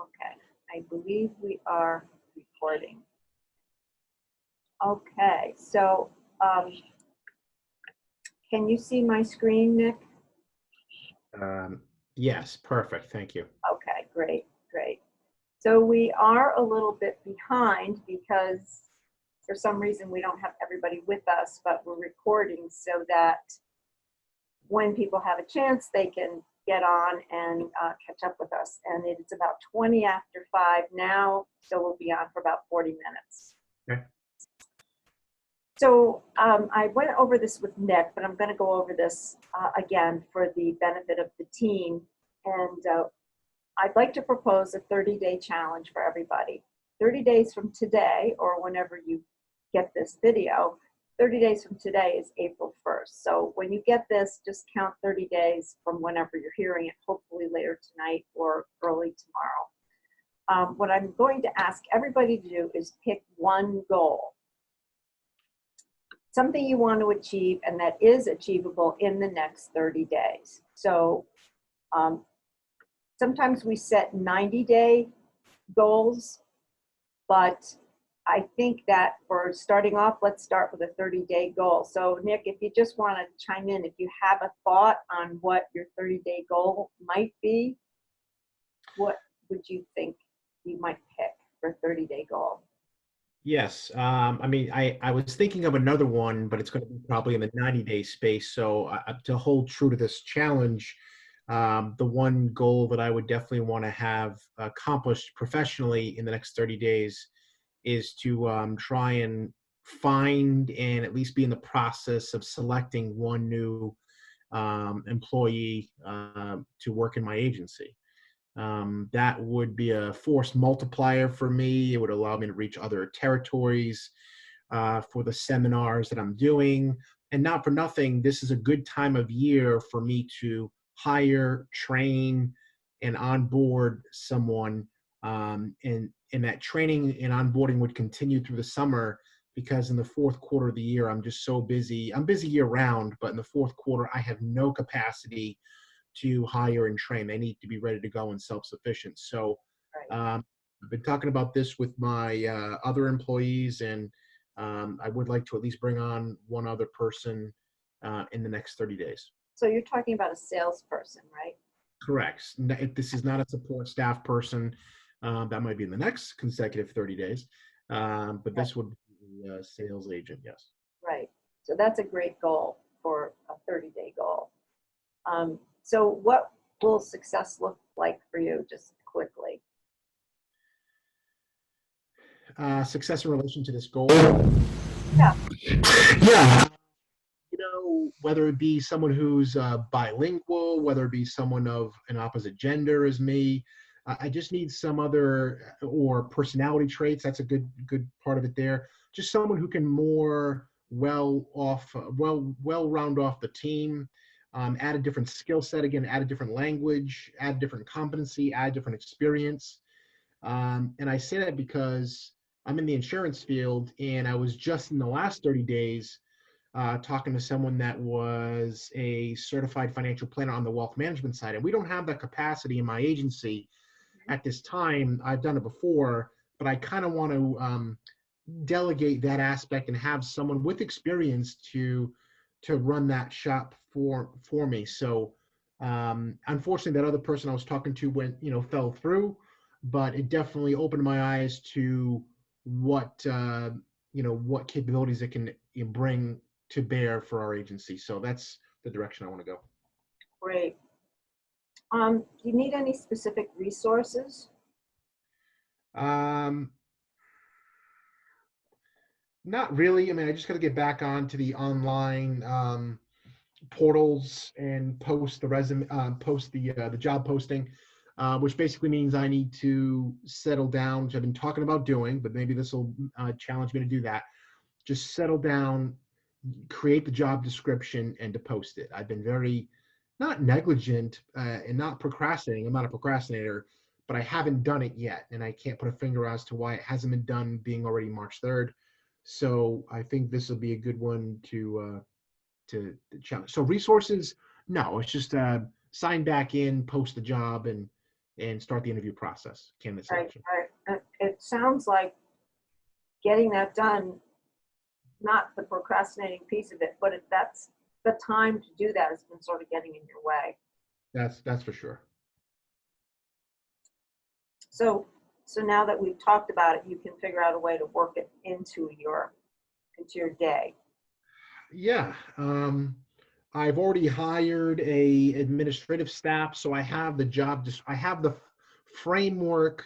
Okay, I believe we are recording. Okay, so can you see my screen, Nick? Yes, perfect. Thank you. Okay, great, great. So we are a little bit behind because for some reason we don't have everybody with us, but we're recording so that when people have a chance, they can get on and catch up with us. And it's about 20 after 5 now, so we'll be on for about 40 minutes. Okay. So I went over this with Nick, but I'm going to go over this again for the benefit of the team. And I'd like to propose a 30-day challenge for everybody. 30 days from today, or whenever you get this video, 30 days from today is April 1st. So when you get this, just count 30 days from whenever you're hearing it, hopefully later tonight or early tomorrow. What I'm going to ask everybody to do is pick one goal, something you want to achieve and that is achievable in the next 30 days. So sometimes we set 90-day goals, but I think that for starting off, let's start with a 30-day goal. So Nick, if you just want to chime in, if you have a thought on what your 30-day goal might be, what would you think you might pick for a 30-day goal? Yes. I mean, I was thinking of another one, but it's going to be probably in the 90-day space. So to hold true to this challenge, the one goal that I would definitely want to have accomplished professionally in the next 30 days is to try and find and at least be in the process of selecting one new employee to work in my agency. That would be a force multiplier for me. It would allow me to reach other territories for the seminars that I'm doing. And not for nothing, this is a good time of year for me to hire, train, and onboard someone. And that training and onboarding would continue through the summer because in the fourth quarter of the year, I'm just so busy. I'm busy year round, but in the fourth quarter, I have no capacity to hire and train. They need to be ready to go and self-sufficient. So I've been talking about this with my other employees, and I would like to at least bring on one other person in the next 30 days. So you're talking about a salesperson, right? Correct. This is not a support staff person. That might be in the next consecutive 30 days, but this would be a sales agent, yes. Right. So that's a great goal for a 30-day goal. So what will success look like for you, just quickly? Success in relation to this goal? Yeah. Yeah. You know, whether it be someone who's bilingual, whether it be someone of an opposite gender as me, I just need some other or personality traits. That's a good part of it there. Just someone who can more well round off the team, add a different skill set again, add a different language, add different competency, add different experience. And I say that because I'm in the insurance field, and I was just in the last 30 days talking to someone that was a certified financial planner on the wealth management side. And we don't have that capacity in my agency at this time. I've done it before, but I kind of want to delegate that aspect and have someone with experience to run that shop for me. So unfortunately, that other person I was talking to fell through, but it definitely opened my eyes to what what capabilities it can bring to bear for our agency. So that's the direction I want to go. Great. Do you need any specific resources? Not really. I mean, I just got to get back onto the online portals and post the resume, post the job posting, which basically means I need to settle down, which I've been talking about doing, but maybe this will challenge me to do that. Just settle down, create the job description, and to post it. I've been very not negligent and not procrastinating. I'm not a procrastinator, but I haven't done it yet, and I can't put a finger as to why it hasn't been done, being already March 3rd. So I think this will be a good one to challenge. So resources, no, it's just sign back in, post the job, and and start the interview process, candidate Right, selection. right. It sounds like getting that done, not the procrastinating piece of it, but if that's the time to do that has been sort of getting in your way. That's for sure. So, so now that we've talked about it, you can figure out a way to work it into your day. Yeah. I've already hired a administrative staff, so I have the I have the framework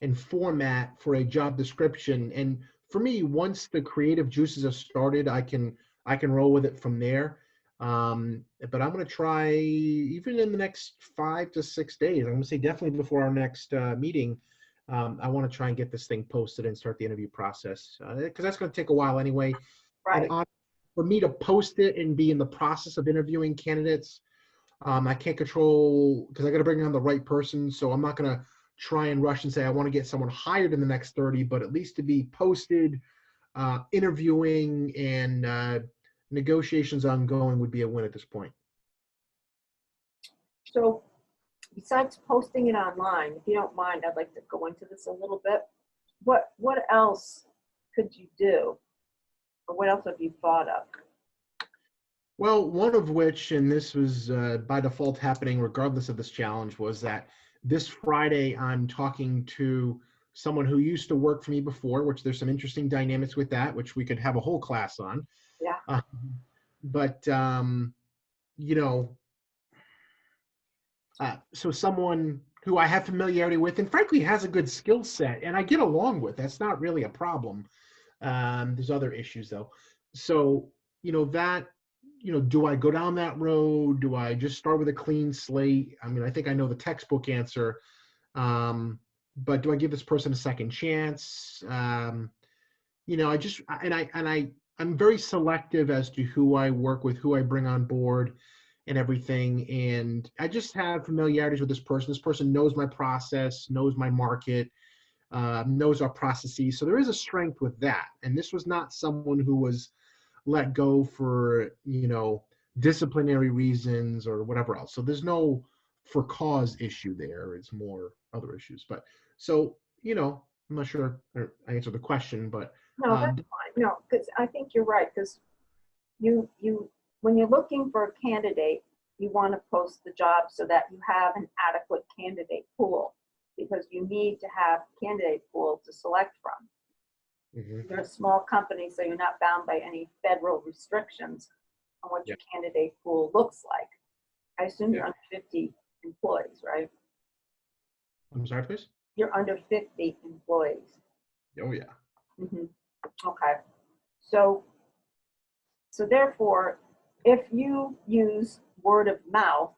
and format for a job description. And for me, once the creative juices are started, I can roll with it from there. But I'm going to try even in the next 5 to 6 days. I'm going to say definitely before our next meeting. I want to try and get this thing posted and start the interview process because that's going to take a while anyway. And Right. for me to post it and be in the process of interviewing candidates, I can't control because I got to bring on the right person. So I'm not going to try and rush and say I want to get someone hired in the next 30, but at least to be posted, interviewing, and negotiations ongoing would be a win at this point. So besides posting it online, if you don't mind, I'd like to go into this a little bit. What else could you do? Or what else have you thought of? Well, one of which, and this was by default happening regardless of this challenge, was that this Friday I'm talking to someone who used to work for me before, which there's some interesting dynamics with that, which we could have a whole class on. Yeah. Uh, but, you know, so someone who I have familiarity with and frankly has a good skill set and I get along with, that's not really a problem. There's other issues though. So, that, do I go down that road? Do I just start with a clean slate? I mean, I think I know the textbook answer. But do I give this person a second chance? I just, I'm very selective as to who I work with, who I bring on board and everything. And I just have familiarities with this person. This person knows my process, knows my market, knows our processes. So there is a strength with that. And this was not someone who was let go for, disciplinary reasons or whatever else. So there's no for cause issue there. It's more other issues. But so, I'm not sure I answered the question, but No, that's fine. No, because I think you're right. Because you when you're looking for a candidate, you want to post the job so that you have an adequate candidate pool because you need to have a candidate pool to select from. mhm, You're a small company, so you're not bound by any federal restrictions on what yeah, your candidate pool looks like. I assume yeah. you're under 50 employees, right? I'm sorry, please. You're under 50 employees. Oh yeah. Mhm. Okay. So, so therefore, if you use word of mouth,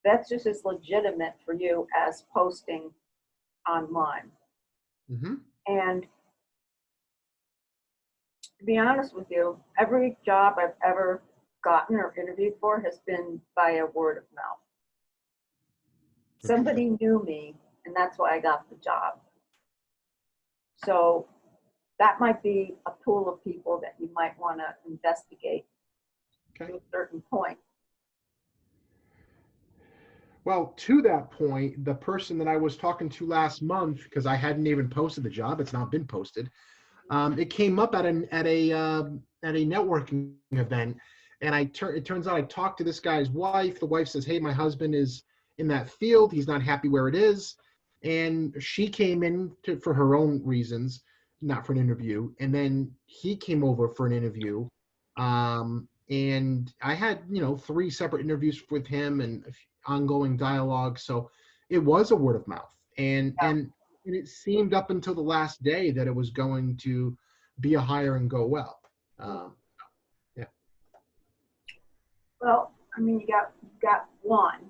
that's just as legitimate for you as posting online. Hmm. And to be honest with you, every job I've ever gotten or interviewed for has been via word of mouth. Interesting. Somebody knew me, and that's why I got the job. So that might be a pool of people that you might want to investigate Okay. to a certain point. Well, to that point, the person that I was talking to last month, because I hadn't even posted the job, it's not been posted. It came up at a networking event, and it turns out I talked to this guy's wife. The wife says, "Hey, my husband is in that field. He's not happy where it is," and she came in for her own reasons, not for an interview. And then he came over for an interview, and I had 3 separate interviews with him and ongoing dialogue. So it was a word of mouth, and it seemed up until the last day that it was going to be a hire and go well. Um, yeah. Well, I mean, you got one,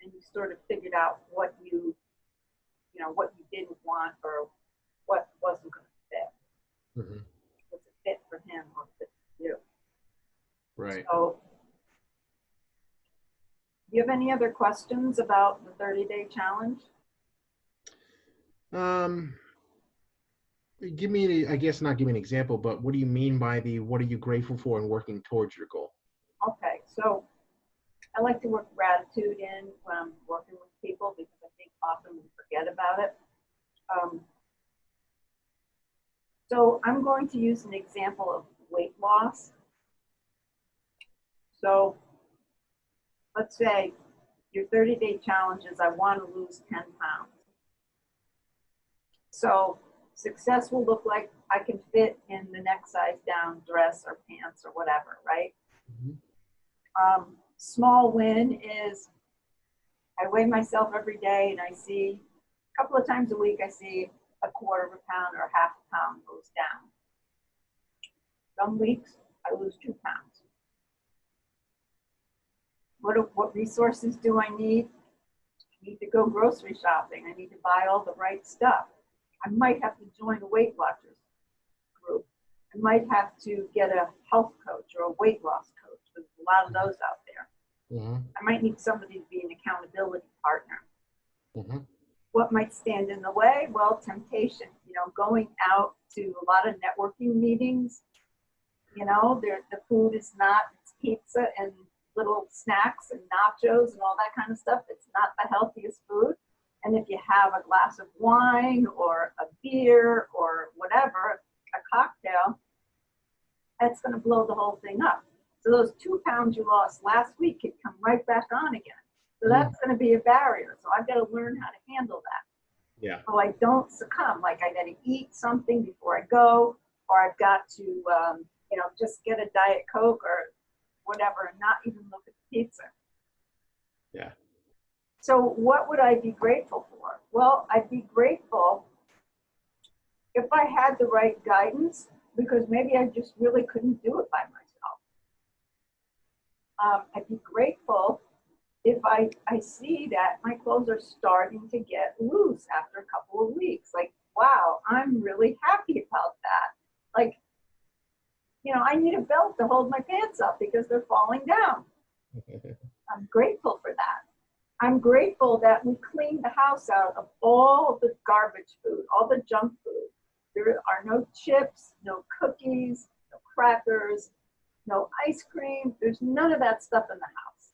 and you sort of figured out what you didn't want or what wasn't going to fit. Hmm. Was it fit for him or fit for you? Right. So, do you have any other questions about the 30-day challenge? Um, give me, I guess not give me an example, but what do you mean by the what are you grateful for and working towards your goal? Okay, so I like to work gratitude in when I'm working with people because I think often So I'm going to use an example of weight loss. So let's say your 30-day challenge is I want to lose 10 pounds. So success will look like I can fit in the next size down dress or pants or whatever, right? Small win is I weigh myself every day and I see a couple of times a week, I see a quarter of a pound or half a pound goes down. Some weeks I lose 2 pounds. What resources do I need? I need to go grocery shopping. I need to buy all the right stuff. I might have to join a Weight Watchers group. I might have to get a health coach or a weight loss coach. There's a lot of those out there. I might need somebody to be an accountability partner. What might stand in the way? Well, temptation. Going out to a lot of networking meetings. The food is not, it's pizza and little snacks and nachos and all that kind of stuff. It's not the healthiest food. And if you have a glass of wine or a beer or whatever, a cocktail, that's going to blow the whole thing up. So those 2 pounds you lost last week could come right back on again. So that's going to be a barrier. So I've got to learn how to handle that. Yeah. So I don't succumb. Like I got to eat something before I go, or I've got to, just get a Diet Coke or whatever and not even look at the pizza. Yeah. So what would I be grateful for? Well, I'd be grateful if I had the right guidance, because maybe I just really couldn't do it by myself. I'd be grateful if I see that my clothes are starting to get loose after a couple of weeks. Like, wow, I'm really happy about that. Like, I need a belt to hold my pants up because they're falling down. I'm grateful for that. I'm grateful that we cleaned the house out of all the garbage food, all the junk food. There are no chips, no cookies, no crackers, no ice cream. There's none of that stuff in the house.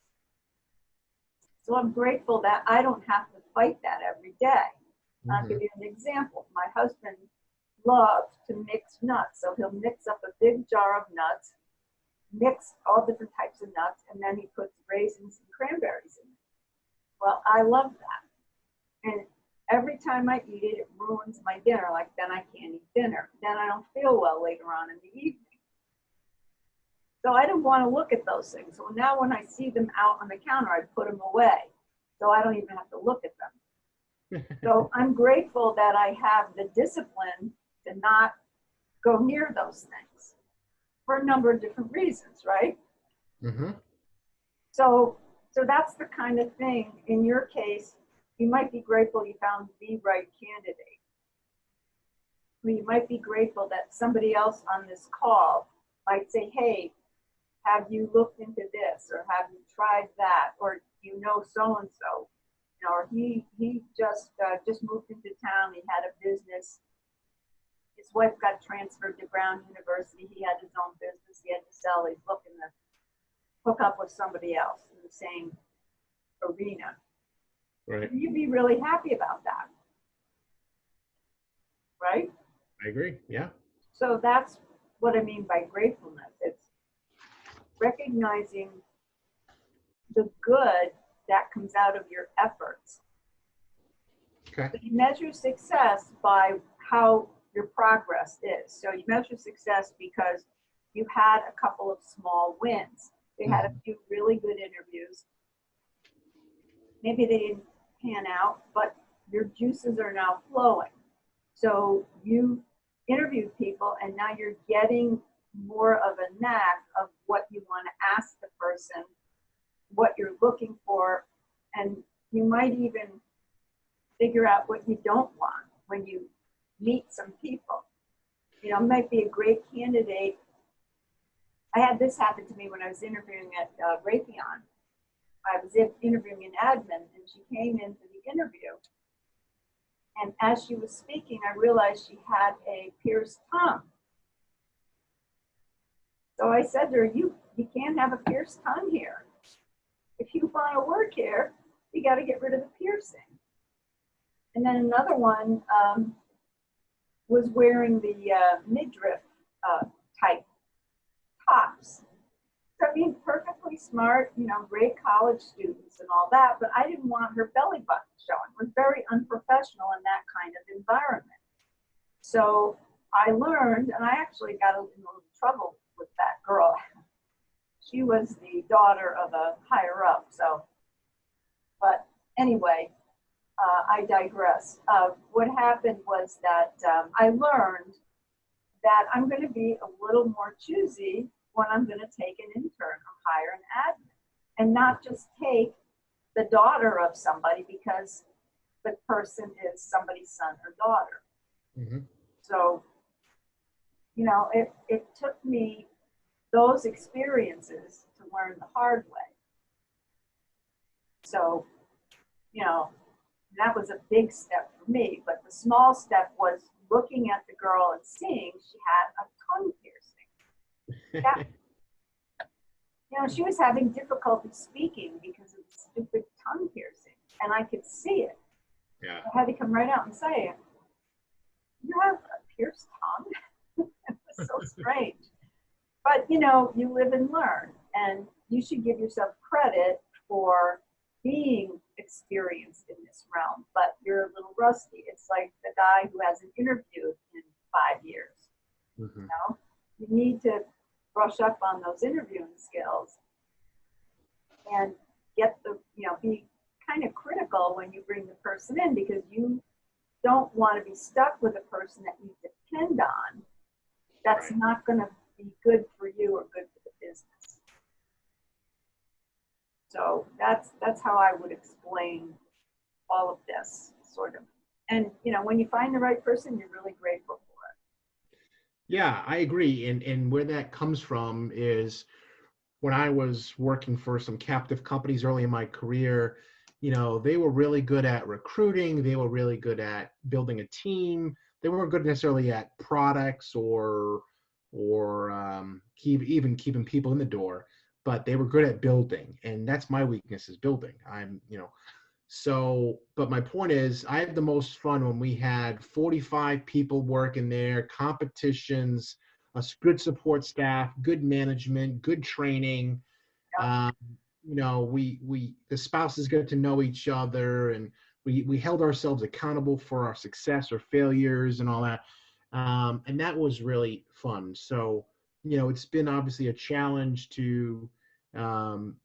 So I'm grateful that I don't have to fight that every day. I'll give you an example. My husband loves to mix nuts. So he'll mix up a big jar of nuts, mix all different types of nuts, and then he puts raisins and cranberries in it. Well, I love that. And every time I eat it, it ruins my dinner. Like, then I can't eat dinner. Then I don't feel well later on in the evening. So I didn't want to look at those things. So now when I see them out on the counter, I put them away. So I don't even have to look at them. So I'm grateful that I have the discipline to not go near those things for a number of different reasons, right? So that's the kind of thing. In your case, you might be grateful you found the right candidate. You might be grateful that somebody else on this call might say, hey, have you looked into this, or have you tried that, or so-and-so, or he just moved into town, he had a business, his wife got transferred to Brown University, he had his own business, he had to sell, he's looking to hook up with somebody else in the same arena. Right. You'd be really happy about that, right? I agree. Yeah. So that's what I mean by gratefulness. It's recognizing the good that comes out of your efforts. Okay. So you measure success by how your progress is. So you measure success because you had a couple of small wins. They had a few really good interviews. Maybe they didn't pan out, but your juices are now flowing. So you interviewed people and now you're getting more of a knack of what you want to ask the person, what you're looking for, and you might even figure out what you don't want when you meet some people. Might be a great candidate. I had this happen to me when I was interviewing at Raytheon. I was interviewing an admin, and she came in for the interview. And as she was speaking, I realized she had a pierced tongue. So I said to her, you can't have a pierced tongue here. If you want to work here, you got to get rid of the piercing. And then another one was wearing the midriff type tops. So I mean, perfectly smart, you know, great college students and all that, but I didn't want her belly button showing. It was very unprofessional in that kind of environment. So I learned, and I actually got in a little trouble with that girl. She was the daughter of a higher up, so, but anyway, I digress. What happened was that I learned that I'm going to be a little more choosy when I'm going to take an intern or hire an admin, and not just take the daughter of somebody because the person is somebody's son or daughter. Mm-hmm. So, you know, it took me those experiences to learn the hard way. So, you know, that was a big step for me. But the small step was looking at the girl and seeing she had a tongue piercing. That, you know, she was having difficulty speaking because of the stupid tongue piercing, and I could see it. Yeah. I had to come right out and say, "You have a pierced tongue?" It was so strange. But, you know, you live and learn, and you should give yourself credit for being experienced in this realm, but you're a little rusty. It's like the guy who hasn't interviewed in 5 years. Mm-hmm. You know, you need to brush up on those interviewing skills and get the, you know, be kind of critical when you bring the person in, because you don't want to be stuck with a person that you depend on. That's Right. not going to be good for you or good for the business. So that's how I would explain all of this, sort of. And you know, when you find the right person, you're really grateful for it. Yeah, I agree. And where that comes from is when I was working for some captive companies early in my career, you know, they were really good at recruiting. They were really good at building a team. They weren't good necessarily at products or even keeping people in the door, but they were good at building. And that's my weakness, is building. But my point is, I had the most fun when we had 45 people working there, competitions, a good support staff, good management, good training. Um, you know, the spouses get to know each other, and we held ourselves accountable for our success or failures and all that. And that was really fun. So, you know, it's been obviously a challenge to, um,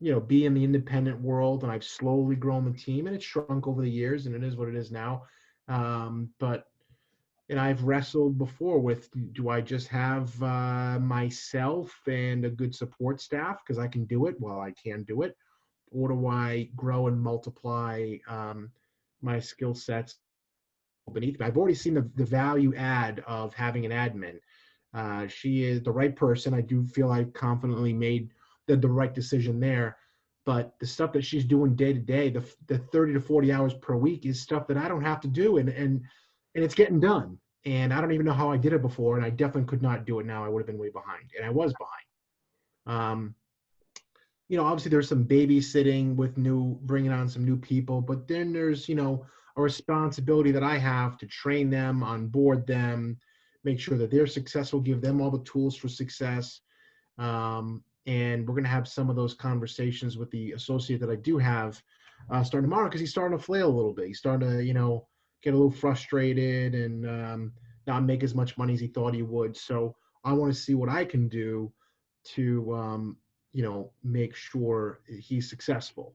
you know, be in the independent world, and I've slowly grown the team, and it's shrunk over the years, and it is what it is now. But and I've wrestled before with, do I just have myself and a good support staff because I can do it? Well, I can do it. Or do I grow and multiply my skill sets beneath me? I've already seen the value add of having an admin. She is the right person. I do feel I confidently made the right decision there. But the stuff that she's doing day to day, the 30 to 40 hours per week, is stuff that I don't have to do, and it's getting done. And I don't even know how I did it before, and I definitely could not do it now. I would have been way behind, and I was behind. You know, obviously there's some babysitting with bringing on some new people, but then there's, you know, a responsibility that I have to train them, onboard them, make sure that they're successful, give them all the tools for success. And we're going to have some of those conversations with the associate that I do have starting tomorrow, because he's starting to flail a little bit. He's starting to, you know, get a little frustrated and not make as much money as he thought he would. So I want to see what I can do to, you know, make sure he's successful.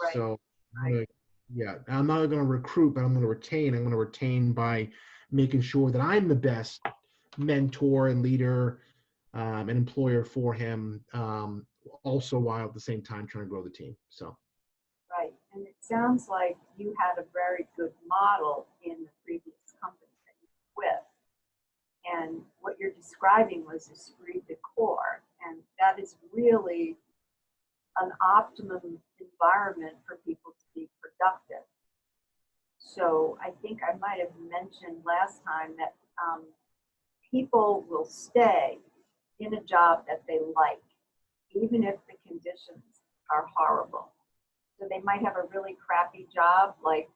Right. So I'm Right. gonna, yeah, I'm not going to recruit, but I'm going to retain. I'm going to retain by making sure that I'm the best mentor and leader, an employer for him, also while at the same time trying to grow the team. So, Right. And it sounds like you had a very good model in the previous company that you were with. And what you're describing was esprit de corps. And that is really an optimum environment for people to be productive. So I think I might have mentioned last time that people will stay in a job that they like, even if the conditions are horrible. So they might have a really crappy job, like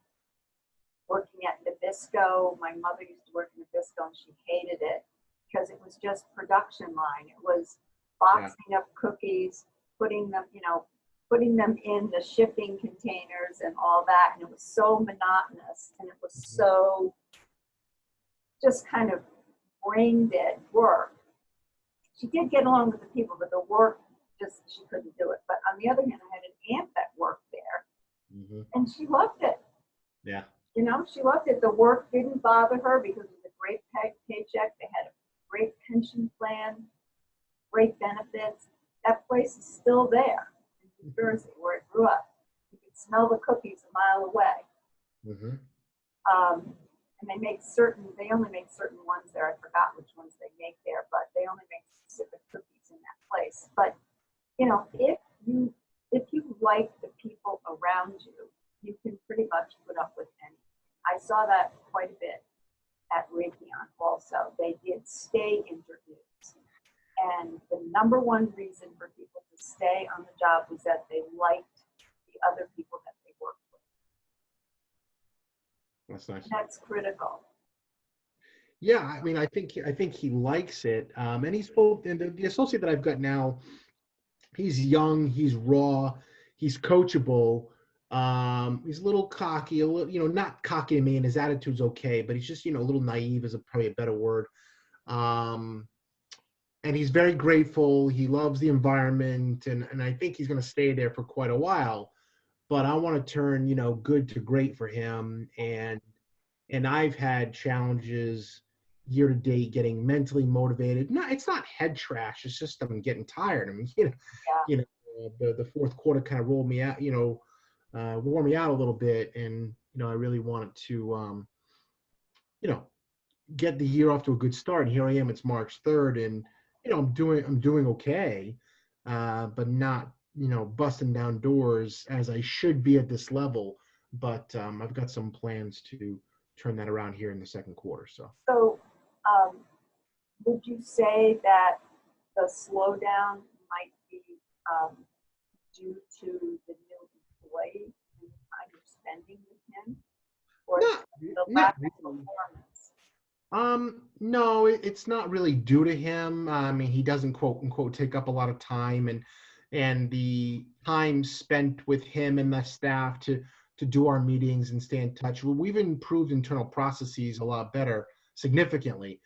working at Nabisco. My mother used to work in Nabisco and she hated it because it was just production line. It was Yeah. boxing up cookies, putting them, putting them in the shipping containers and all that. And it was so monotonous and it was Mhm. so just kind of brain dead work. She did get along with the people, but the work just, she couldn't do it. But on the other hand, I had an aunt that worked there Mhm. and she loved it. Yeah. She loved it. The work didn't bother her because it was a great paycheck. They had a great pension plan, great benefits. That place is still there in New Jersey where it grew up. You could smell the cookies a mile away. Mhm. And they only make certain ones there. I forgot which ones they make there, but they only make specific cookies in that place. But, if you like the people around you, you can pretty much put up with anything. I saw that quite a bit at Raytheon also. They did stay interviews. And the number one reason for people to stay on the job was that they liked the other people that they worked with. That's nice. And that's critical. Yeah, I mean, I think he likes it, and he's both. And the associate that I've got now, he's young, he's raw, he's coachable. He's a little cocky, a little, not cocky to me, and his attitude's okay, but he's just, a little naive is probably a better word. Um, and he's very grateful. He loves the environment, and I think he's going to stay there for quite a while. But I want to turn, good to great for him, and I've had challenges year to date getting mentally motivated. No, it's not head trash. It's just I'm getting tired. I mean, Yeah. you know, the fourth quarter kind of rolled me out, wore me out a little bit, and I really wanted to, you know, get the year off to a good start. And here I am. It's March 3rd, and I'm doing okay, but not busting down doors as I should be at this level. But I've got some plans to turn that around here in the second quarter. So So, um, would you say that the slowdown might be um, due to the new employee and the time you're spending with him, or is not it the not lack of really. performance? No, it's not really due to him. I mean, he doesn't quote unquote take up a lot of time, and the time spent with him and the staff to do our meetings and stay in touch. We've improved internal processes a lot better, significantly.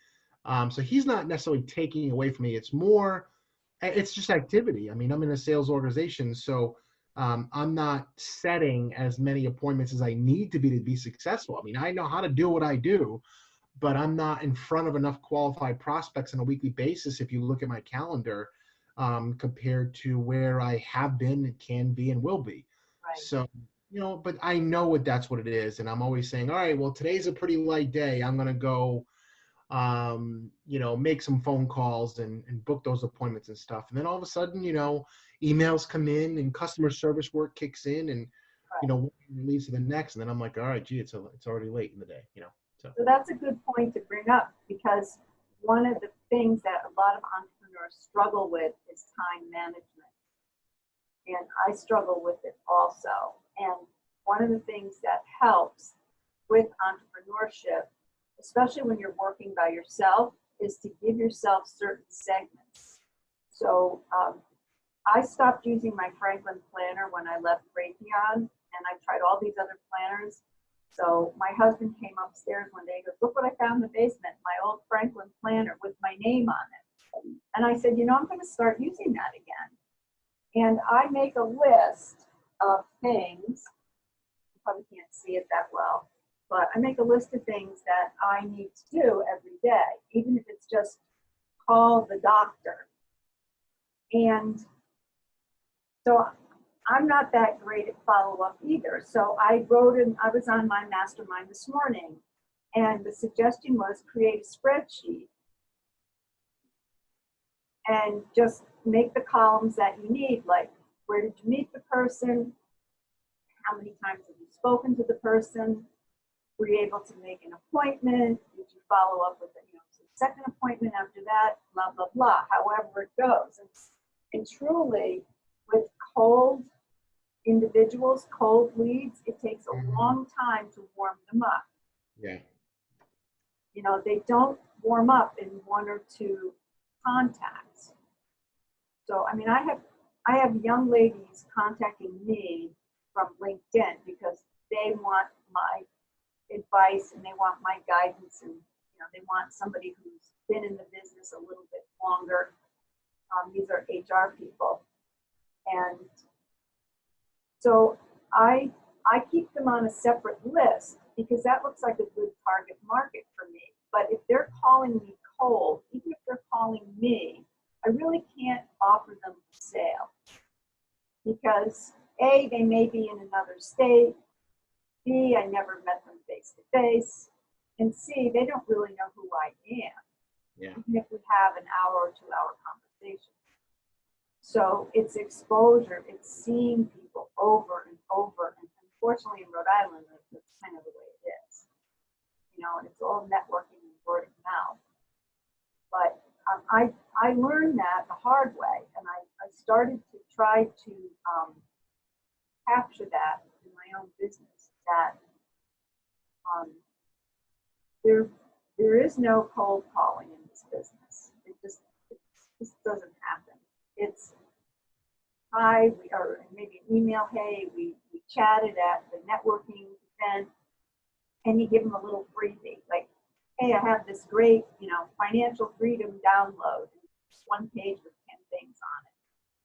So he's not necessarily taking away from me. It's just activity. I mean, I'm in a sales organization, so I'm not setting as many appointments as I need to be successful. I mean, I know how to do what I do, but I'm not in front of enough qualified prospects on a weekly basis. If you look at my calendar, compared to where I have been and can be and will be. Right. So, but I know that's what it is. And I'm always saying, all right, well, today's a pretty light day. I'm going to go, make some phone calls and book those appointments and stuff. And then all of a sudden, emails come in and customer service work kicks in, and, Right. one leads to the next. And then I'm like, all right, gee, it's already late in the day. So. So that's a good point to bring up because one of the things that a lot of entrepreneurs struggle with is time management. And I struggle with it also. And one of the things that helps with entrepreneurship, especially when you're working by yourself, is to give yourself certain segments. So I stopped using my Franklin planner when I left Raytheon, and I tried all these other planners. So my husband came upstairs one day and goes, "Look what I found in the basement, my old Franklin planner with my name on it." And I said, I'm going to start using that again. And I make a list of things. You probably can't see it that well, but I make a list of things that I need to do every day, even if it's just call the doctor. And so I'm not that great at follow-up either. So I was on my mastermind this morning, and the suggestion was create a spreadsheet and just make the columns that you need, like where did you meet the person, how many times have you spoken to the person, were you able to make an appointment, did you follow up with a second appointment after that, blah, blah, blah, however it goes. And truly, with cold individuals, cold leads, it takes a long time to warm them up. Yeah. You know, they don't warm up in one or two contacts. So, I mean, I have young ladies contacting me from LinkedIn because they want my advice and they want my guidance, and you know, they want somebody who's been in the business a little bit longer. These are HR people, and so I keep them on a separate list because that looks like a good target market for me. But if they're calling me cold, even if they're calling me, I really can't offer them a sale because A, they may be in another state, B, I never met them face to face, and C, they don't really know who I am, Yeah. even if we have an hour or 2 hour conversation. So it's exposure, it's seeing people over and over. And unfortunately, in Rhode Island, that's kind of the way it is. You know, and it's all networking and word of mouth. But I learned that the hard way, and I started to try to capture that in my own business. That um, there is no cold calling in this business. It just doesn't happen. It's hi, or maybe an email, hey, we chatted at the networking event, and you give them a little freebie, like, hey, I have this great, you know, financial freedom download. It's one page with 10 things on it.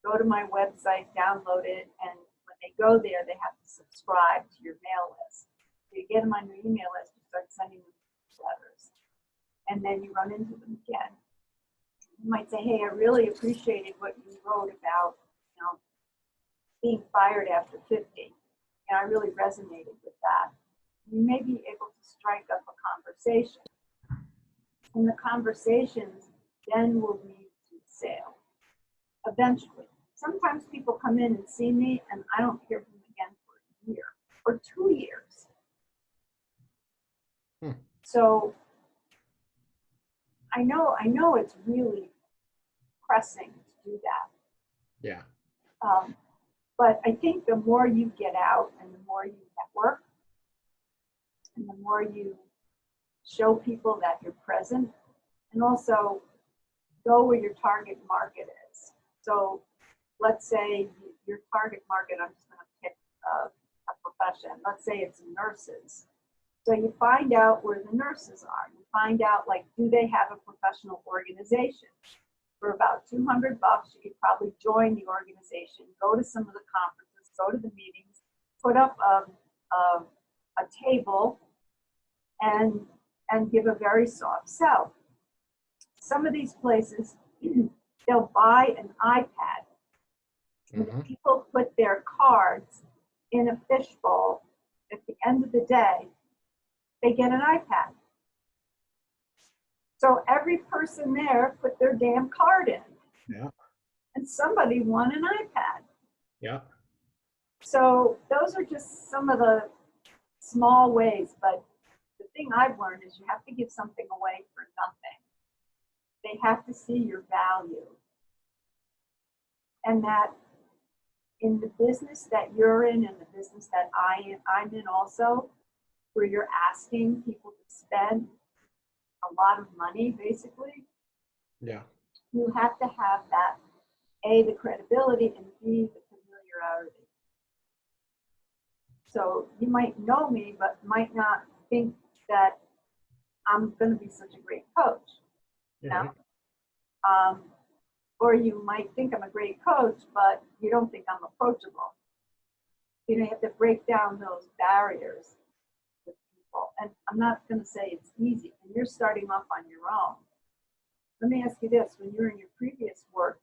Go to my website, download it, and when they go there, they have to subscribe to your mail list. So you get them on your email list, you start sending them letters, and then you run into them again. You might say, hey, I really appreciated what you wrote about, you know, being fired after 50. And I really resonated with that. You may be able to strike up a conversation. And the conversations then will lead to a sale eventually. Sometimes people come in and see me and I don't hear from them again for a year or 2 years. So I know it's really pressing to do that. Yeah. But I think the more you get out and the more you network and the more you show people that you're present, and also go where your target market is. So let's say your target market, I'm just going to pick a profession. Let's say it's nurses. So you find out where the nurses are. You find out, like, do they have a professional organization? For about $200, you could probably join the organization, go to some of the conferences, go to the meetings, put up a table, and give a very soft sell. Some of these places, they'll buy an iPad, and the people put their cards in a fishbowl. At the end of the day, they get an iPad. So every person there put their damn card in. Yeah. And somebody won an iPad. Yeah. So those are just some of the small ways, but the thing I've learned is you have to give something away for nothing. They have to see your value. And that in the business that you're in and the business that I'm in also, where you're asking people to spend a lot of money, basically, Yeah. you have to have that, A, the credibility, and B, the familiarity. So you might know me, but might not think that I'm going to be such a great coach. You know? Or you might think I'm a great coach, but you don't think I'm approachable. You know, you have to break down those barriers with people. And I'm not going to say it's easy, and you're starting off on your own. Let me ask you this: when you were in your previous work,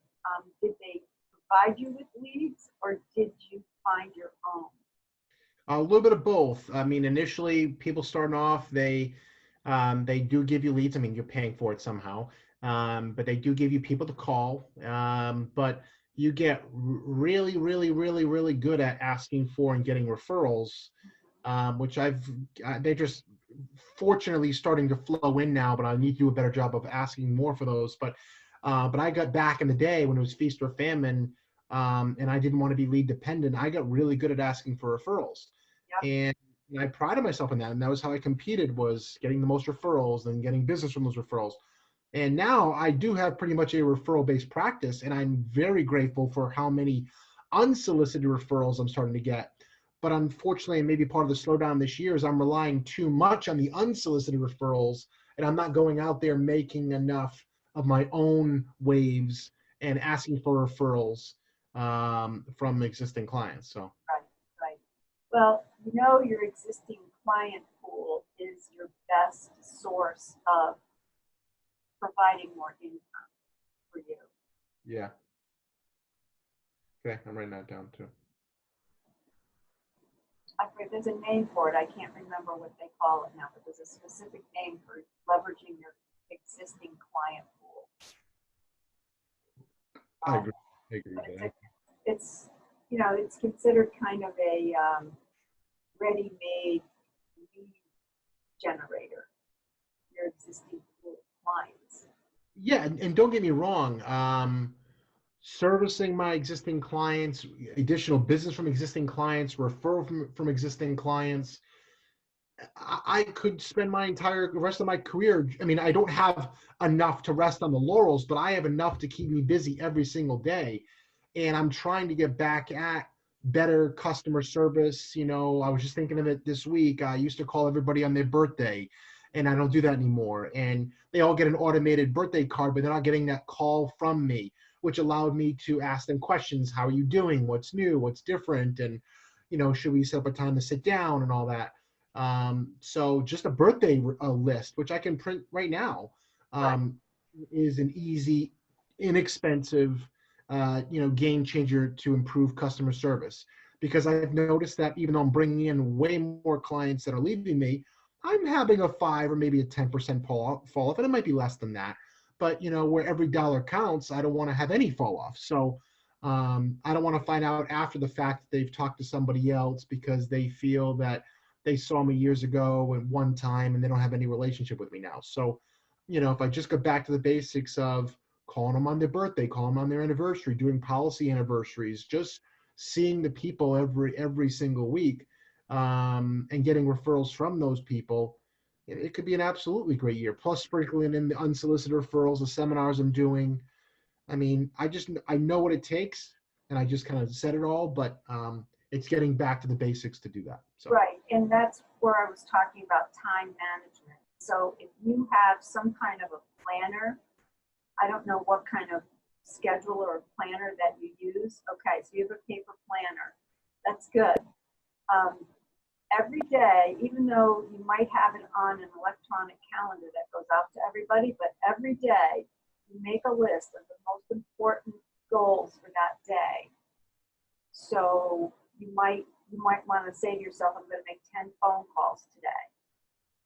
did they provide you with leads, or did you find your own? A little bit of both. I mean, initially, people starting off, they do give you leads. I mean, you're paying for it somehow, but they do give you people to call. But you get really, really, really, really good at asking for and getting referrals, which they're just fortunately starting to flow in now. But I need to do a better job of asking more for those. But I got back in the day when it was feast or famine. And I didn't want to be lead dependent. I got really good at asking for referrals. Yep. And And I prided myself on that. And that was how I competed, was getting the most referrals and getting business from those referrals. And now I do have pretty much a referral based practice. And I'm very grateful for how many unsolicited referrals I'm starting to get. But unfortunately, maybe part of the slowdown this year is I'm relying too much on the unsolicited referrals, and I'm not going out there making enough of my own waves and asking for referrals from existing clients. So Right, right. Well, you know, your existing client pool is your best source of providing more income for you. yeah, okay, I'm writing that down too. I forget, there's a name for it. I can't remember what they call it now, but there's a specific name for leveraging your existing client pool. I agree. I agree But with that. it's, you know, it's considered kind of a ready-made lead generator, your existing pool of clients. Yeah, and don't get me wrong. Servicing my existing clients, additional business from existing clients, referral from existing clients. I could spend my entire rest of my career. I mean, I don't have enough to rest on the laurels, but I have enough to keep me busy every single day. And I'm trying to get back at better customer service. You know, I was just thinking of it this week. I used to call everybody on their birthday, and I don't do that anymore. And they all get an automated birthday card, but they're not getting that call from me, which allowed me to ask them questions. How are you doing? What's new? What's different? And, you know, should we set up a time to sit down and all that? So just a birthday list, which I can print right now, Right. is an easy, inexpensive, game changer to improve customer service. Because I've noticed that even though I'm bringing in way more clients that are leaving me, I'm having a 5 or maybe a 10% fall off, and it might be less than that. But you know, where every dollar counts, I don't want to have any fall off. So I don't want to find out after the fact that they've talked to somebody else because they feel that they saw me years ago and one time and they don't have any relationship with me now. So, you know, if I just go back to the basics of calling them on their birthday, calling them on their anniversary, doing policy anniversaries, just seeing the people every single week, and getting referrals from those people, it could be an absolutely great year. Plus sprinkling in the unsolicited referrals, the seminars I'm doing. I mean, I know what it takes, and I just kind of said it all, but it's getting back to the basics to do that. So. Right, and that's where I was talking about time management. So if you have some kind of a planner, I don't know what kind of schedule or planner that you use. Okay, so you have a paper planner. That's good. Um, every day, even though you might have it on an electronic calendar that goes out to everybody, but every day you make a list of the most important goals for that day. So you might want to say to yourself, I'm going to make 10 phone calls today,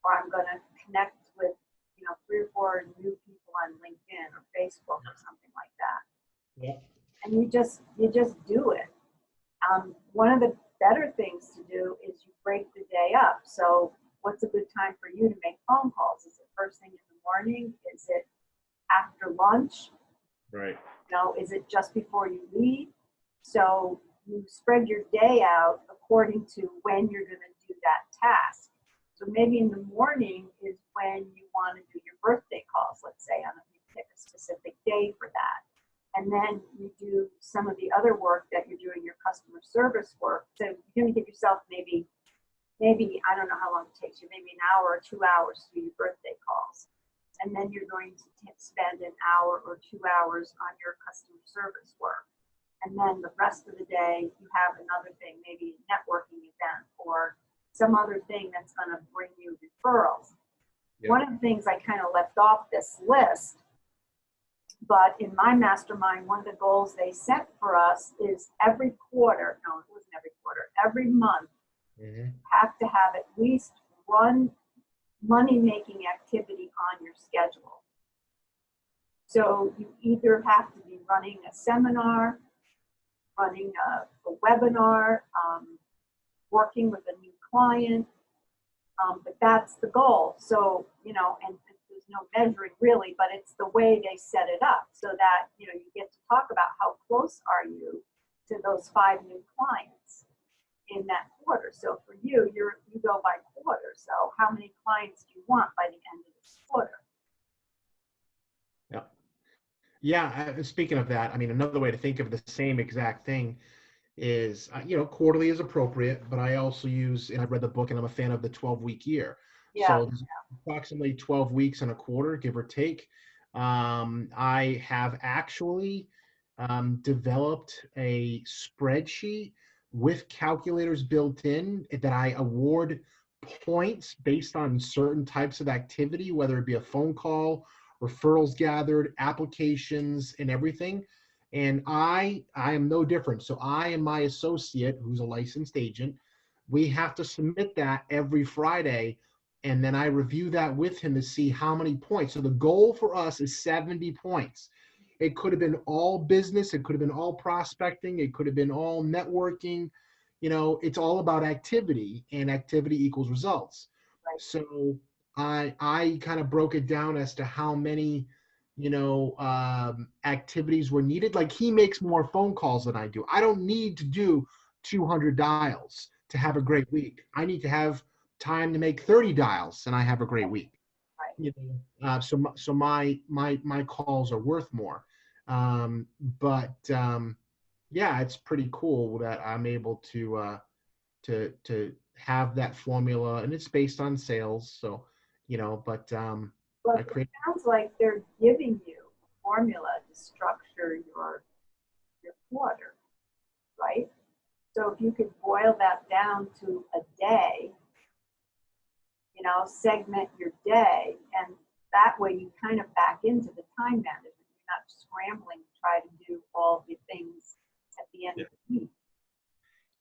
or I'm going to connect with 3 or 4 new people on LinkedIn or Facebook or something like that. Yeah. And you just do it. One of the better things to do is you break the day up. So what's a good time for you to make phone calls? Is it first thing in the morning? Is it after lunch? Right. Is it just before you leave? So you spread your day out according to when you're going to do that task. So maybe in the morning is when you want to do your birthday calls, let's say, you pick a specific day for that. And then you do some of the other work that you're doing, your customer service work. So you're going to give yourself maybe, I don't know how long it takes you, maybe an hour or 2 hours to do your birthday calls. And then you're going to spend an hour or 2 hours on your customer service work. And then the rest of the day, you have another thing, maybe a networking event or some other thing that's going to bring you referrals. Yeah. One of the things I kind of left off this list, but in my mastermind, one of the goals they set for us is every quarter, no, it wasn't every quarter, every month, Mm-hmm. have to have at least one money-making activity on your schedule. So you either have to be running a seminar, running a webinar, working with a new client, but that's the goal. So, and there's no measuring really, but it's the way they set it up so that, you get to talk about how close are you to those 5 new clients. in that quarter. So for you, you go by quarter. So how many clients do you want by the end of this quarter? Yeah. Yeah. Speaking of that, I mean, another way to think of the same exact thing is, quarterly is appropriate, but I also use, and I've read the book and I'm a fan of the 12-week year. Yeah, So there's approximately 12 weeks in a quarter, give or take. I have actually developed a spreadsheet with calculators built in that I award points based on certain types of activity, whether it be a phone call, referrals gathered, applications, and everything. And I am no different. So I and my associate, who's a licensed agent, we have to submit that every Friday, and then I review that with him to see how many points. So the goal for us is 70 points. It could have been all business, it could have been all prospecting, it could have been all networking. It's all about activity, and activity equals results. right. So I kind of broke it down as to how many activities were needed. Like, he makes more phone calls than I do. I don't need to do 200 dials to have a great week. I need to have time to make 30 dials and I have a great week. Right. So my calls are worth more. But yeah, it's pretty cool that I'm able to have that formula, and it's based on sales. So, but Well, I it create. sounds like they're giving you a formula to structure your quarter, right? So if you could boil that down to a day, segment your day, and that way you kind of back into the time management. You're not scrambling to try to do all the things at the end Yeah. of the week.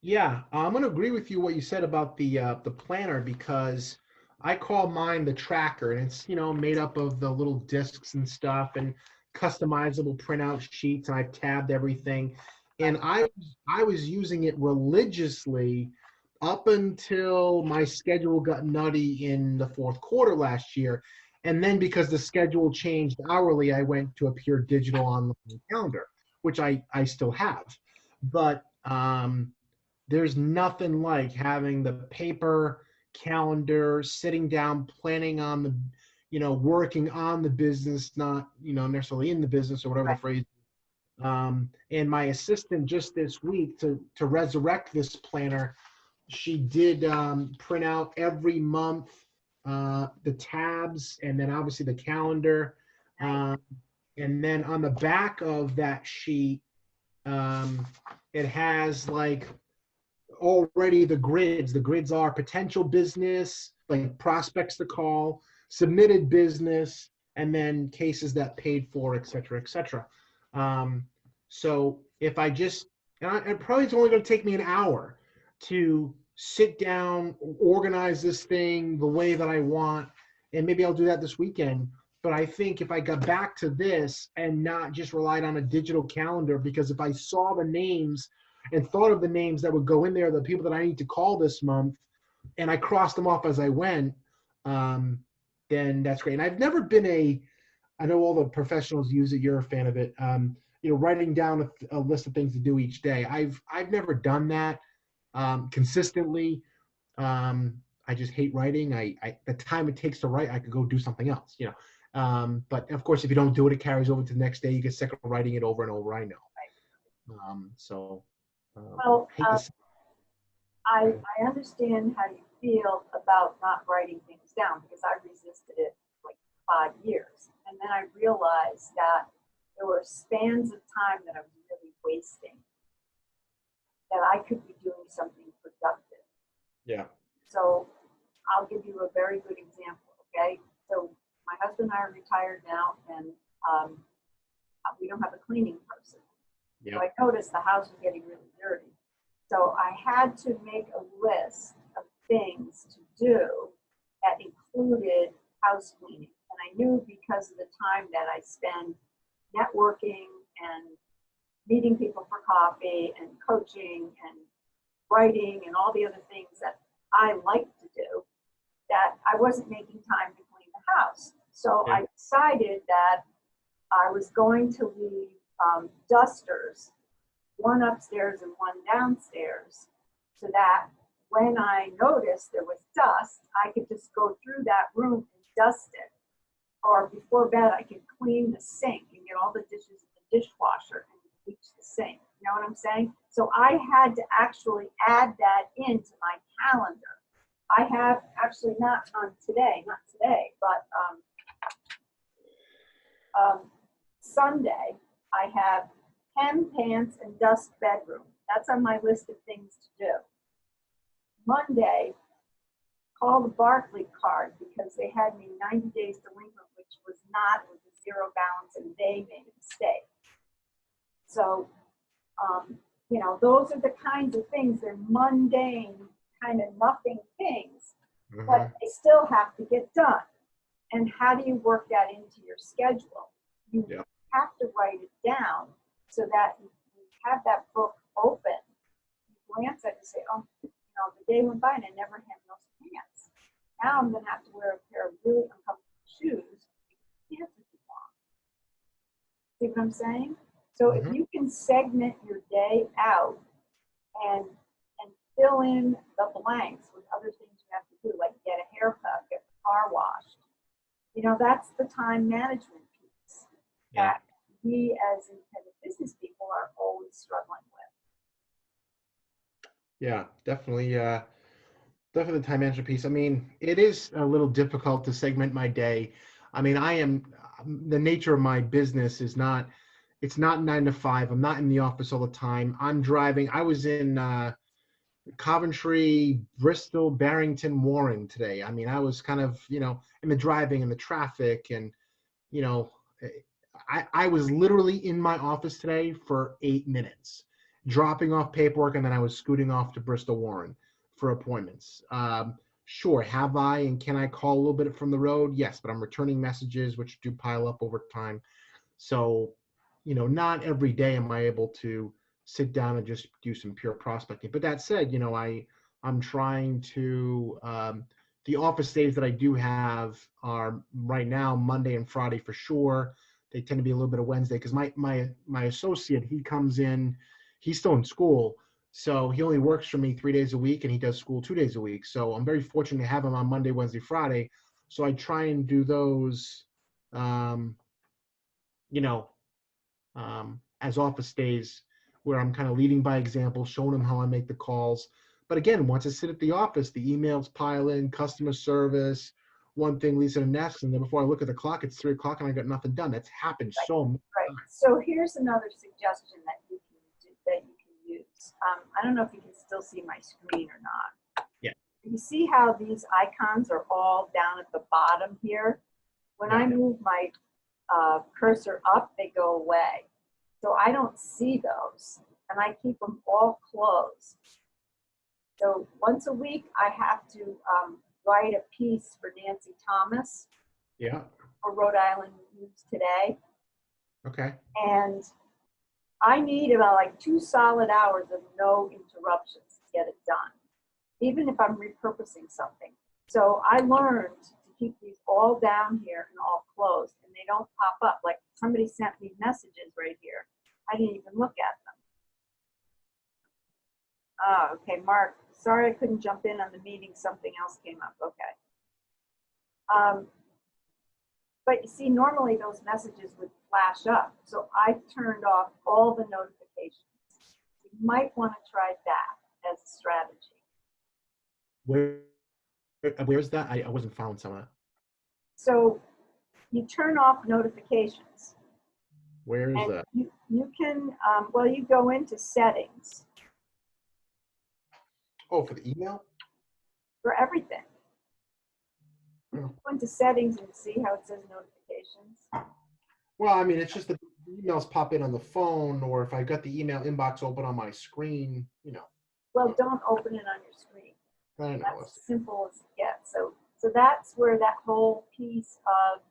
Yeah, I'm going to agree with you what you said about the planner, because I call mine the tracker, and it's made up of the little discs and stuff and customizable printout sheets, and I've tabbed everything. And I was using it religiously up until my schedule got nutty in the fourth quarter last year. And then because the schedule changed hourly, I went to a pure digital online calendar, which I still have. But there's nothing like having the paper calendar, sitting down, planning on working on the business, not, necessarily in the business, or whatever the Right. phrase. And my assistant just this week, to resurrect this planner, she did print out every month the tabs, and then obviously the calendar. Um, and then on the back of that sheet, it has like already the grids. The grids are potential business, like prospects to call, submitted business, and then cases that paid for, et cetera, et cetera. So if I just, and probably it's only going to take me an hour to sit down, organize this thing the way that I want, and maybe I'll do that this weekend. But I think if I got back to this and not just relied on a digital calendar, because if I saw the names and thought of the names that would go in there, the people that I need to call this month, and I crossed them off as I went, then that's great. And I've never been I know all the professionals use it. You're a fan of it. Writing down a list of things to do each day. I've never done that consistently. I just hate writing. The time it takes to write, I could go do something else. But of course, if you don't do it, it carries over to the next day. You get sick of writing it over and over. I know. So Well, hate to say. I understand how you feel about not writing things down, because I resisted it like 5 years. And then I realized that there were spans of time that I was really wasting, that I could be doing something productive. Yeah. So I'll give you a very good example, okay? So my husband and I are retired now, and we don't have a cleaning person. Yeah. So I noticed the house was getting really dirty. So I had to make a list of things to do that included house cleaning. And I knew, because of the time that I spend networking and meeting people for coffee and coaching and writing and all the other things that I like to do, that I wasn't making time to clean the house. So I decided that I was going to leave dusters, one upstairs and one downstairs, so that when I noticed there was dust, I could just go through that room and dust it. Or before bed, I could clean the sink and get all the dishes in the dishwasher and bleach the sink. You know what I'm saying? So I had to actually add that into my calendar. I have actually not today, but Sunday, I have hem, pants, and dust bedroom. That's on my list of things to do. Monday, call the Barclay card because they had me 90 days delinquent, which was not, it was a zero balance and they made a mistake. So, you know, those are the kinds of things, they're mundane, kind of nothing things, but they still have to get done. And how do you work that into your schedule? You have to write it down so that you have that book open. You glance at it and say, oh, you know, the day went by and I never had those pants. Now I'm going to have to wear a pair of really uncomfortable shoes. Pants are too long. See what I'm saying? So if you can segment your day out and fill in the blanks with other things you have to do, like get a haircut, get the car washed, you know, that's the time management piece that we as independent business people are always struggling with. Yeah, definitely. Definitely the time management piece. I mean, it is a little difficult to segment my day. I mean, the nature of my business is not, it's not 9 to 5. I'm not in the office all the time. I'm driving. I was in Coventry, Bristol, Barrington, Warren today. I mean, I was kind of, you know, in the driving and the traffic and, you know, I was literally in my office today for 8 minutes, dropping off paperwork, and then I was scooting off to Bristol, Warren for appointments. Sure, have I and can I call a little bit from the road? Yes, but I'm returning messages, which do pile up over time. So, you know, not every day am I able to sit down and just do some pure prospecting. But that said, you know, I'm trying to the office days that I do have are right now Monday and Friday for sure. They tend to be a little bit of Wednesday because my associate, he comes in, he's still in school, so he only works for me 3 days a week and he does school 2 days a week. So I'm very fortunate to have him on Monday, Wednesday, Friday. So I try and do those, you know, as office days where I'm kind of leading by example, showing them how I make the calls. But again, once I sit at the office, the emails pile in, customer service, one thing leads to the next, and then before I look at the clock, it's 3 o'clock and I got nothing done. That's happened so much. Right. So here's another suggestion that you can do, that you can use. I don't know if you can still see my screen or not. Yeah. You see how these icons are all down at the bottom here? When I move my cursor up, they go away. So I don't see those, and I keep them all closed. So once a week, I have to write a piece for Nancy Thomas for Rhode Island News Today. Okay. And I need about like 2 solid hours of no interruptions to get it done, even if I'm repurposing something. So I learned to keep these all down here and all closed, and they don't pop up. Like somebody sent me messages right here. I didn't even look at them. Oh, okay, Mark, sorry I couldn't jump in on the meeting. Something else came up. Okay. But you see, normally those messages would flash up. So I turned off all the notifications. You might want to try that as a strategy. Where's that? I wasn't following some of that. So you turn off notifications. Where is that? You can, well, you go into settings. Oh, for the email? For everything. You go into settings and see how it says notifications. Well, I mean, it's just the emails pop in on the phone, or if I've got the email inbox open on my screen, you know. Well, don't open it on your screen. I know. That's as simple as it gets. So that's where that whole piece of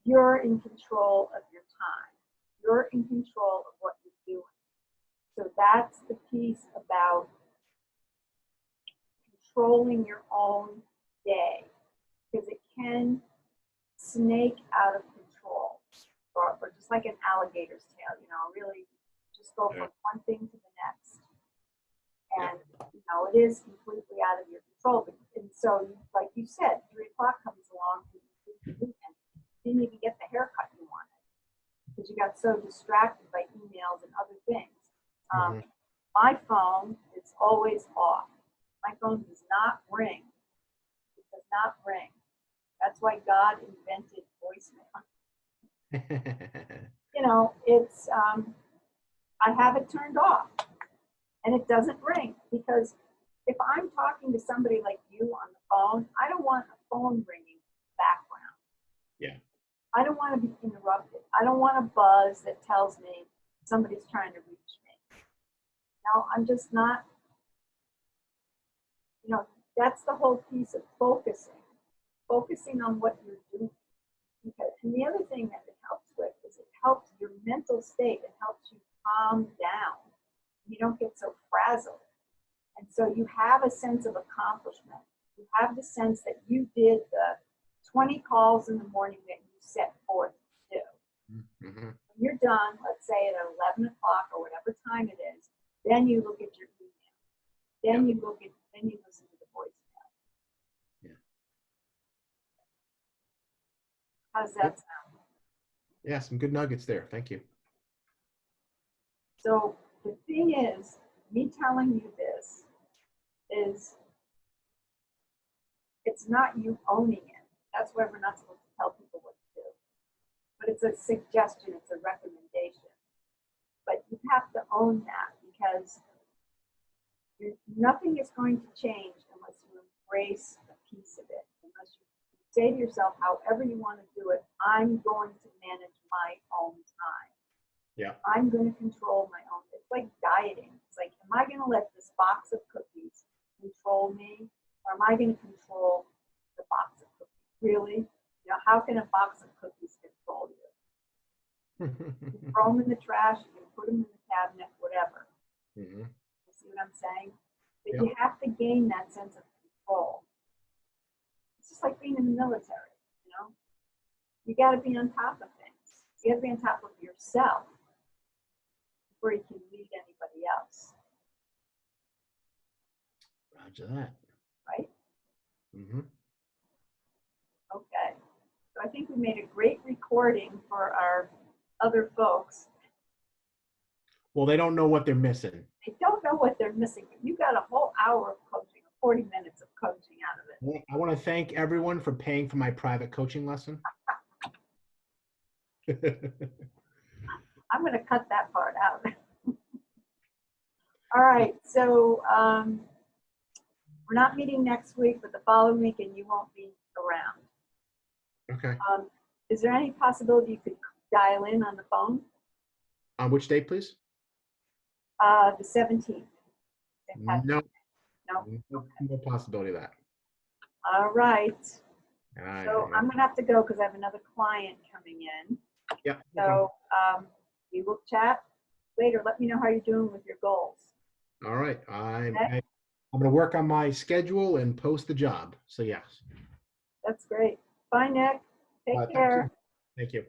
you're in control of your time. You're in control of what you're doing. So that's the piece about controlling your own day, because it can snake out of control, or just like an alligator's tail, you know, really just go from one thing to the next. And you know, it is completely out of your control. And so, like you said, 3 o'clock comes along, and you didn't even get the haircut you wanted because you got so distracted by emails and other things. Mhm. My phone is always off. My phone does not ring. It does not ring. That's why God invented voicemail. You know, it's I have it turned off, and it doesn't ring because if I'm talking to somebody like you on the phone, I don't want a phone ringing in the background. Yeah. I don't want to be interrupted. I don't want a buzz that tells me somebody's trying to reach me. No, I'm just not, you know, that's the whole piece of focusing on what you're doing. Because, and the other thing that it helps with is it helps your mental state. It helps you calm down. You don't get so frazzled. And so you have a sense of accomplishment. You have the sense that you did the 20 calls in the morning that you set forth to do. Mhm. When you're done, let's say at 11 o'clock or whatever time it is, then you look at your email. Then you listen to the voicemail. Yeah. How's that sound? Yeah, some good nuggets there. Thank you. So the thing is, me telling you this is, it's not you owning it. That's why we're not supposed to tell people what to do. But it's a suggestion, it's a recommendation. But you have to own that because nothing is going to change unless you embrace a piece of it. Unless you say to yourself, however you want to do it, I'm going to manage my own time. Yeah. I'm going to control my own. It's like dieting. It's like, am I going to let this box of cookies control me? Or am I going to control the box of cookies? Really? You know, how can a box of cookies control you? You can throw them in the trash, you can put them in the cabinet, whatever. Mhm. You see what I'm saying? But Yep. you have to gain that sense of control. It's just like being in the military, you know? You got to be on top of things. You got to be on top of yourself before you can lead anybody else, Roger that. right? Hmm. Okay. So I think we made a great recording for our other folks. Well, they don't know what they're missing. They don't know what they're missing, but you got a whole hour of coaching, 40 minutes of coaching out of it. I want to thank everyone for paying for my private coaching lesson. I'm going to cut that part out. All right. So we're not meeting next week, but the following week, and you won't be around. Okay. Is there any possibility you could dial in on the phone? On which date, please? The 17th. No. No. No possibility of that. All right. I, So I'm going to have to go because I have another client coming in. yeah. So we will chat later. Let me know how you're doing with your goals. All right. Okay? I'm going to work on my schedule and post the job. So yes. That's great. Bye, Nick. Take Thank you. care. Thank you.